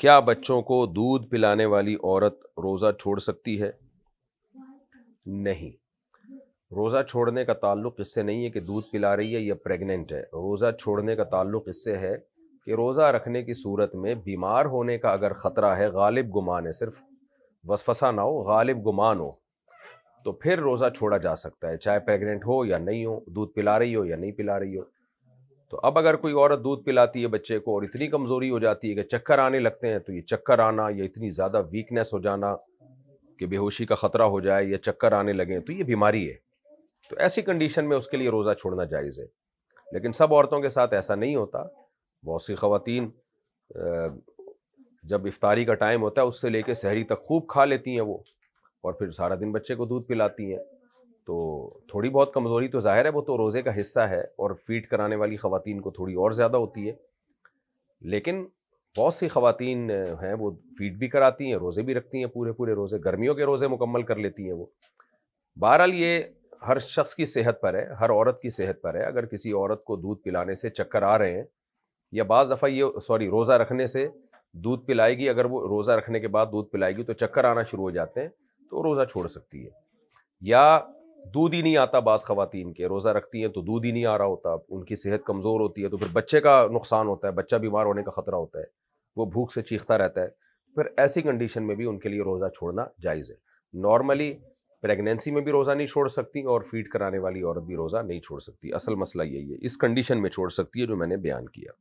کیا بچوں کو دودھ پلانے والی عورت روزہ چھوڑ سکتی ہے؟ نہیں، روزہ چھوڑنے کا تعلق اس سے نہیں ہے کہ دودھ پلا رہی ہے یا پریگننٹ ہے۔ روزہ چھوڑنے کا تعلق اس سے ہے کہ روزہ رکھنے کی صورت میں بیمار ہونے کا اگر خطرہ ہے، غالب گمان ہے، صرف وسوسہ نہ ہو، غالب گمان ہو، تو پھر روزہ چھوڑا جا سکتا ہے، چاہے پریگننٹ ہو یا نہیں ہو، دودھ پلا رہی ہو یا نہیں پلا رہی ہو۔ تو اب اگر کوئی عورت دودھ پلاتی ہے بچے کو اور اتنی کمزوری ہو جاتی ہے کہ چکر آنے لگتے ہیں، تو یہ چکر آنا یا اتنی زیادہ ویکنیس ہو جانا کہ بے ہوشی کا خطرہ ہو جائے یا چکر آنے لگیں، تو یہ بیماری ہے۔ تو ایسی کنڈیشن میں اس کے لیے روزہ چھوڑنا جائز ہے، لیکن سب عورتوں کے ساتھ ایسا نہیں ہوتا۔ بہت سی خواتین جب افطاری کا ٹائم ہوتا ہے اس سے لے کے سحری تک خوب کھا لیتی ہیں وہ، اور پھر سارا دن بچے کو دودھ پلاتی ہیں۔ تو تھوڑی بہت کمزوری تو ظاہر ہے، وہ تو روزے کا حصہ ہے، اور فیڈ کرانے والی خواتین کو تھوڑی اور زیادہ ہوتی ہے، لیکن بہت سی خواتین ہیں وہ فیڈ بھی کراتی ہیں، روزے بھی رکھتی ہیں، پورے روزے، گرمیوں کے روزے مکمل کر لیتی ہیں وہ۔ بہرحال یہ ہر شخص کی صحت پر ہے، ہر عورت کی صحت پر ہے۔ اگر کسی عورت کو دودھ پلانے سے چکر آ رہے ہیں، یا بعض دفعہ روزہ رکھنے سے دودھ پلائے گی، اگر وہ روزہ رکھنے کے بعد دودھ پلائے گی تو چکر آنا شروع ہو جاتے ہیں، تو روزہ چھوڑ سکتی ہے۔ یا دودھ ہی نہیں آتا، بعض خواتین کے روزہ رکھتی ہیں تو دودھ ہی نہیں آ رہا ہوتا، ان کی صحت کمزور ہوتی ہے، تو پھر بچے کا نقصان ہوتا ہے، بچہ بیمار ہونے کا خطرہ ہوتا ہے، وہ بھوک سے چیختا رہتا ہے، پھر ایسی کنڈیشن میں بھی ان کے لیے روزہ چھوڑنا جائز ہے۔ نارملی پریگنینسی میں بھی روزہ نہیں چھوڑ سکتی، اور فیڈ کرانے والی عورت بھی روزہ نہیں چھوڑ سکتی۔ اصل مسئلہ یہی ہے، اس کنڈیشن میں چھوڑ سکتی ہے جو میں نے بیان کیا۔